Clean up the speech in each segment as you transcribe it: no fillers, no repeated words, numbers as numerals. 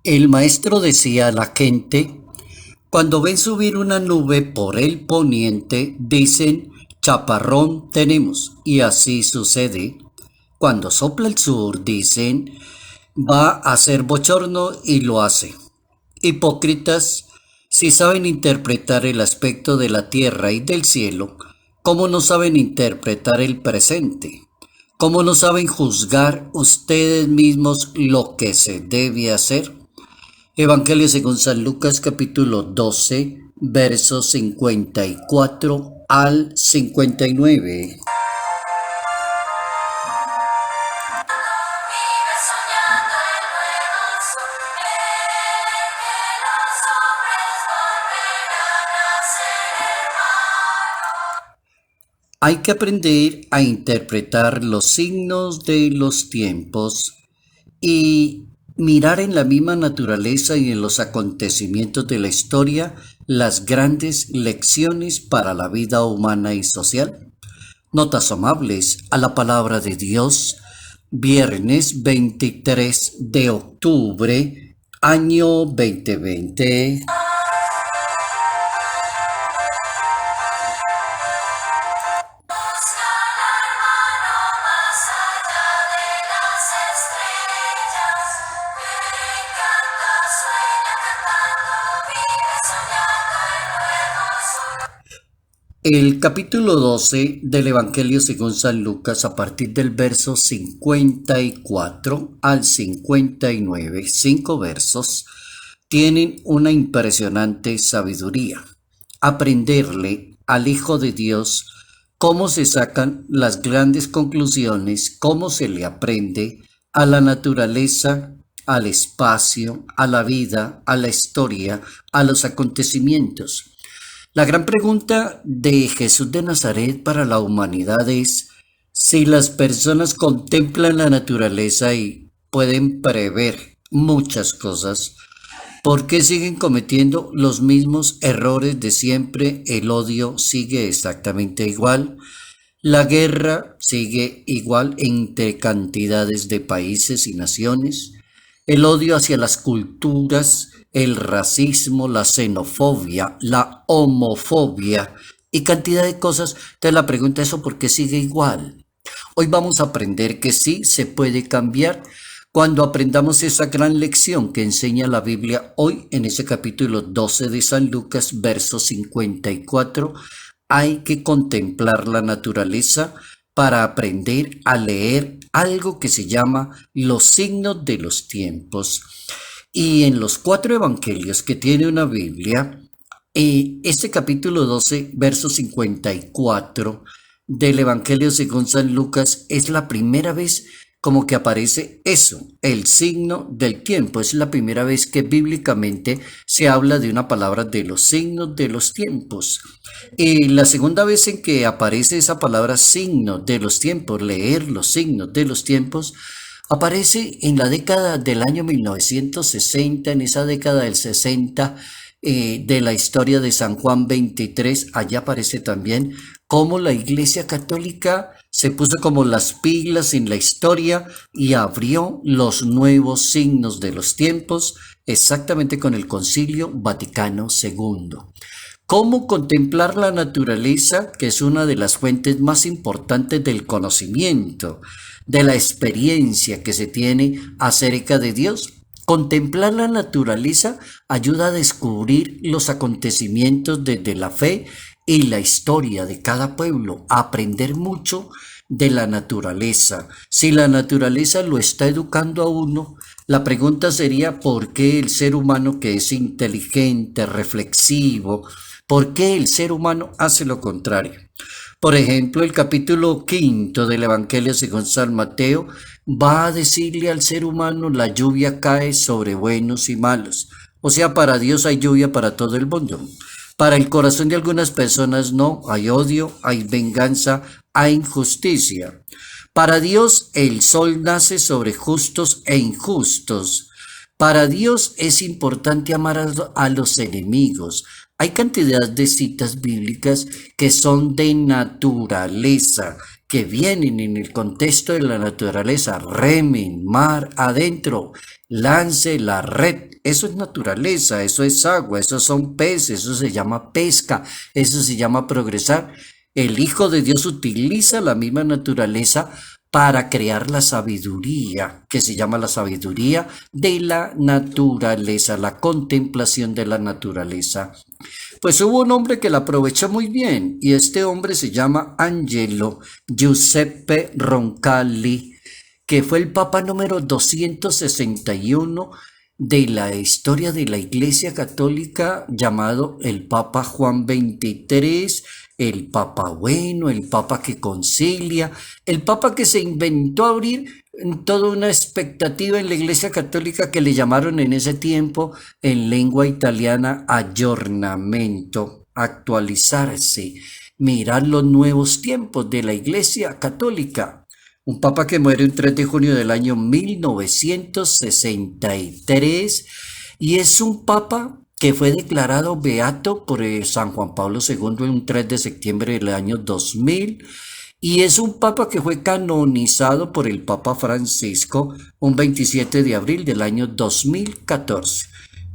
El maestro decía a la gente, cuando ven subir una nube por el poniente, dicen, chaparrón tenemos, y así sucede. Cuando sopla el sur, dicen, va a hacer bochorno y lo hace. Hipócritas, si saben interpretar el aspecto de la tierra y del cielo, ¿cómo no saben interpretar el presente? ¿Cómo no saben juzgar ustedes mismos lo que se debe hacer? Evangelio según San Lucas capítulo 12, versos 54 al 59. Hay que aprender a interpretar los signos de los tiempos y mirar en la misma naturaleza y en los acontecimientos de la historia las grandes lecciones para la vida humana y social. Notas amables a la palabra de Dios, viernes 23 de octubre, año 2020. El capítulo 12 del Evangelio según San Lucas a partir del verso 54 al 59, 5 versos, tienen una impresionante sabiduría. Aprenderle al Hijo de Dios cómo se sacan las grandes conclusiones, cómo se le aprende a la naturaleza, al espacio, a la vida, a la historia, a los acontecimientos. La gran pregunta de Jesús de Nazaret para la humanidad es si las personas contemplan la naturaleza y pueden prever muchas cosas, ¿por qué siguen cometiendo los mismos errores de siempre? El odio sigue exactamente igual, la guerra sigue igual entre cantidades de países y naciones, el odio hacia las culturas, el racismo, la xenofobia, la homofobia y cantidad de cosas. Entonces la pregunta es, ¿eso por qué sigue igual? Hoy vamos a aprender que sí se puede cambiar cuando aprendamos esa gran lección que enseña la Biblia hoy en ese capítulo 12 de San Lucas, verso 54. Hay que contemplar la naturaleza para aprender a leer algo que se llama los signos de los tiempos. Y en los 4 evangelios que tiene una Biblia, este capítulo 12, verso 54 del Evangelio según San Lucas es la primera vez como que aparece eso, el signo del tiempo. Es la primera vez que bíblicamente se habla de una palabra de los signos de los tiempos. Y la segunda vez en que aparece esa palabra signo de los tiempos, leer los signos de los tiempos, aparece en la década del año 1960, en esa década del 60 de la historia de San Juan 23. Allá aparece también cómo la Iglesia Católica se puso como las pilas en la historia y abrió los nuevos signos de los tiempos, exactamente con el Concilio Vaticano II. ¿Cómo contemplar la naturaleza, que es una de las fuentes más importantes del conocimiento, de la experiencia que se tiene acerca de Dios? Contemplar la naturaleza ayuda a descubrir los acontecimientos desde la fe y la historia de cada pueblo, a aprender mucho de la naturaleza. Si la naturaleza lo está educando a uno, la pregunta sería ¿por qué el ser humano, que es inteligente, reflexivo, por qué el ser humano hace lo contrario? Por ejemplo, el capítulo 5 del Evangelio según San Mateo va a decirle al ser humano: la lluvia cae sobre buenos y malos. O sea, para Dios hay lluvia para todo el mundo. Para el corazón de algunas personas no, hay odio, hay venganza, hay injusticia. Para Dios el sol nace sobre justos e injustos. Para Dios es importante amar a los enemigos. Hay cantidad de citas bíblicas que son de naturaleza, que vienen en el contexto de la naturaleza, remen, mar adentro, lance la red. Eso es naturaleza, eso es agua, esos son peces, eso se llama pesca, eso se llama progresar. El Hijo de Dios utiliza la misma naturaleza para crear la sabiduría, que se llama la sabiduría de la naturaleza, la contemplación de la naturaleza. Pues hubo un hombre que la aprovechó muy bien, y este hombre se llama Angelo Giuseppe Roncalli, que fue el Papa número 261 de la historia de la Iglesia Católica, llamado el Papa Juan XXIII, el Papa bueno, el Papa que concilia, el Papa que se inventó abrir toda una expectativa en la Iglesia Católica que le llamaron en ese tiempo en lengua italiana aggiornamento, actualizarse, mirar los nuevos tiempos de la Iglesia Católica. Un papa que muere el 3 de junio del año 1963 y es un papa que fue declarado beato por San Juan Pablo II el 3 de septiembre del año 2000 y es un papa que fue canonizado por el Papa Francisco un 27 de abril del año 2014.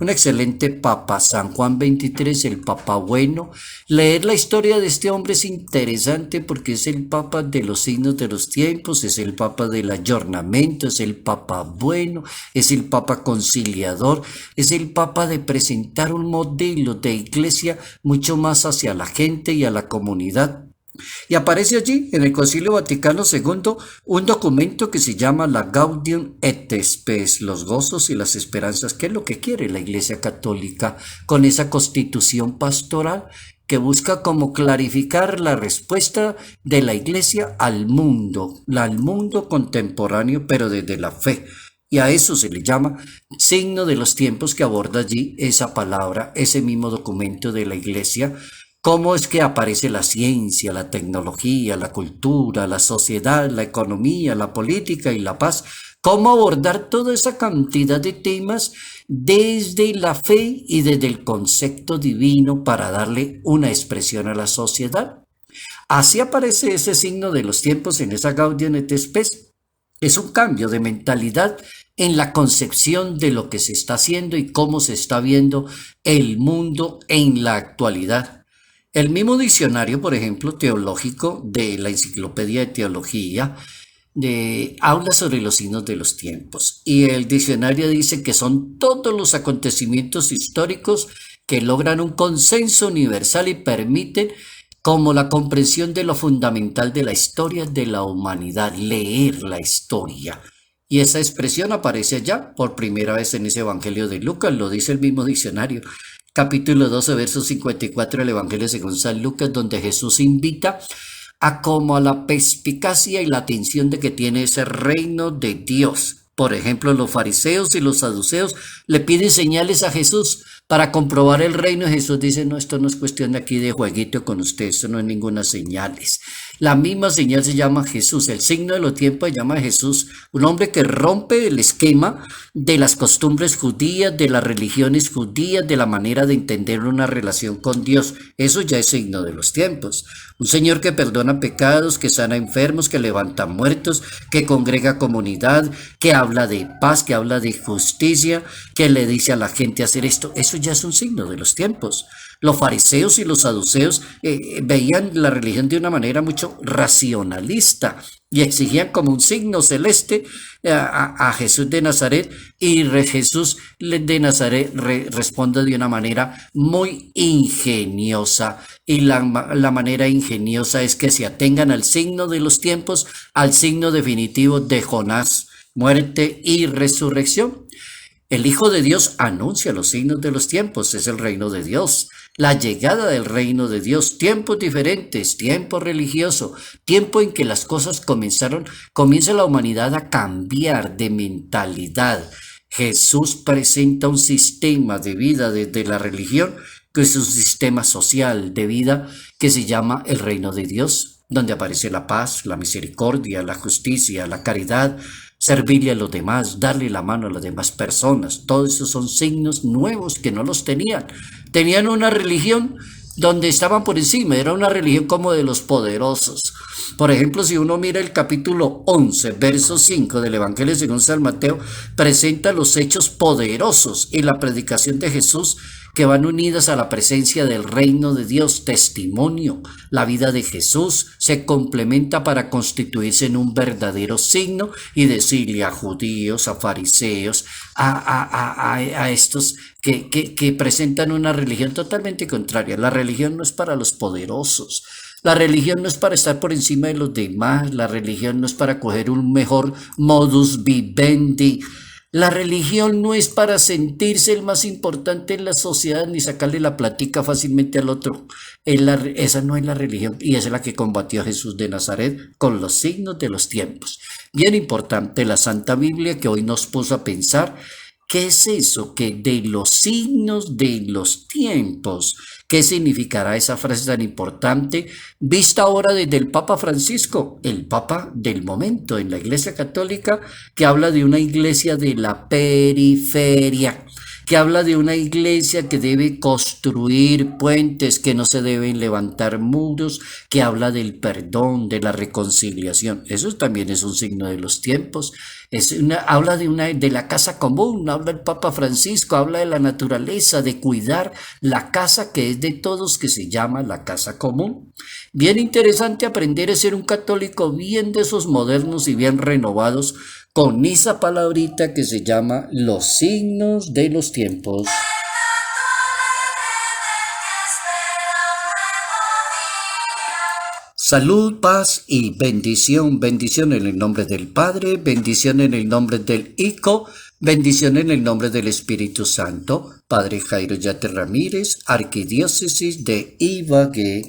Un excelente papa, San Juan XXIII, el papa bueno. Leer la historia de este hombre es interesante porque es el papa de los signos de los tiempos, es el papa del ayornamiento, es el papa bueno, es el papa conciliador, es el papa de presentar un modelo de iglesia mucho más hacia la gente y a la comunidad. Y aparece allí, en el Concilio Vaticano II, un documento que se llama la Gaudium et Spes, los gozos y las esperanzas, que es lo que quiere la Iglesia Católica con esa constitución pastoral que busca como clarificar la respuesta de la Iglesia al mundo contemporáneo, pero desde la fe. Y a eso se le llama signo de los tiempos, que aborda allí esa palabra, ese mismo documento de la Iglesia. ¿Cómo es que aparece la ciencia, la tecnología, la cultura, la sociedad, la economía, la política y la paz? ¿Cómo abordar toda esa cantidad de temas desde la fe y desde el concepto divino para darle una expresión a la sociedad? Así aparece ese signo de los tiempos en esa Gaudium et Spes. Es un cambio de mentalidad en la concepción de lo que se está haciendo y cómo se está viendo el mundo en la actualidad. El mismo diccionario, por ejemplo, teológico de la Enciclopedia de Teología, habla sobre los signos de los tiempos. Y el diccionario dice que son todos los acontecimientos históricos que logran un consenso universal y permiten como la comprensión de lo fundamental de la historia de la humanidad, leer la historia. Y esa expresión aparece allá por primera vez en ese Evangelio de Lucas, lo dice el mismo diccionario. Capítulo 12, verso 54 del Evangelio según San Lucas, donde Jesús invita a la perspicacia y la atención de que tiene ese reino de Dios. Por ejemplo, los fariseos y los saduceos le piden señales a Jesús para comprobar el reino. Y Jesús dice, no, esto no es cuestión de aquí de jueguito con usted, esto no es ninguna señales. La misma señal se llama Jesús, el signo de los tiempos se llama Jesús, un hombre que rompe el esquema de las costumbres judías, de las religiones judías, de la manera de entender una relación con Dios. Eso ya es signo de los tiempos. Un Señor que perdona pecados, que sana enfermos, que levanta muertos, que congrega comunidad, que habla de paz, que habla de justicia, que le dice a la gente hacer esto. Eso ya es un signo de los tiempos. Los fariseos y los saduceos veían la religión de una manera mucho racionalista y exigían como un signo celeste a Jesús de Nazaret, y Jesús de Nazaret responde de una manera muy ingeniosa, y la manera ingeniosa es que se atengan al signo de los tiempos, al signo definitivo de Jonás, muerte y resurrección. El Hijo de Dios anuncia los signos de los tiempos, es el reino de Dios, la llegada del reino de Dios, tiempos diferentes, tiempo religioso, tiempo en que las cosas comienza la humanidad a cambiar de mentalidad. Jesús presenta un sistema de vida desde la religión, que es un sistema social de vida que se llama el reino de Dios, donde aparece la paz, la misericordia, la justicia, la caridad, servirle a los demás, darle la mano a las demás personas. Todos esos son signos nuevos que no los tenían. Tenían una religión donde estaban por encima, era una religión como de los poderosos. Por ejemplo, si uno mira el capítulo 11, verso 5 del Evangelio según San Mateo, presenta los hechos poderosos y la predicación de Jesús que van unidas a la presencia del reino de Dios, testimonio. La vida de Jesús se complementa para constituirse en un verdadero signo y decirle a judíos, a fariseos, a estos que presentan una religión totalmente contraria. La religión no es para los poderosos. La religión no es para estar por encima de los demás. La religión no es para coger un mejor modus vivendi. La religión no es para sentirse el más importante en la sociedad ni sacarle la platica fácilmente al otro. Esa no es la religión y esa es la que combatió a Jesús de Nazaret con los signos de los tiempos. Bien importante la Santa Biblia que hoy nos puso a pensar. ¿Qué es eso? Que de los signos de los tiempos. ¿Qué significará esa frase tan importante? Vista ahora desde el Papa Francisco, el Papa del momento en la Iglesia Católica, que habla de una iglesia de la periferia, que habla de una iglesia que debe construir puentes, que no se deben levantar muros, que habla del perdón, de la reconciliación. Eso también es un signo de los tiempos. Habla de la casa común, habla el Papa Francisco, habla de la naturaleza, de cuidar la casa que es de todos, que se llama la casa común. Bien interesante aprender a ser un católico bien de esos modernos y bien renovados, con esa palabrita que se llama los signos de los tiempos. Salud, paz y bendición. Bendición en el nombre del Padre, bendición en el nombre del Hijo, bendición en el nombre del Espíritu Santo. Padre Jairo Yate Ramírez, Arquidiócesis de Ibagué.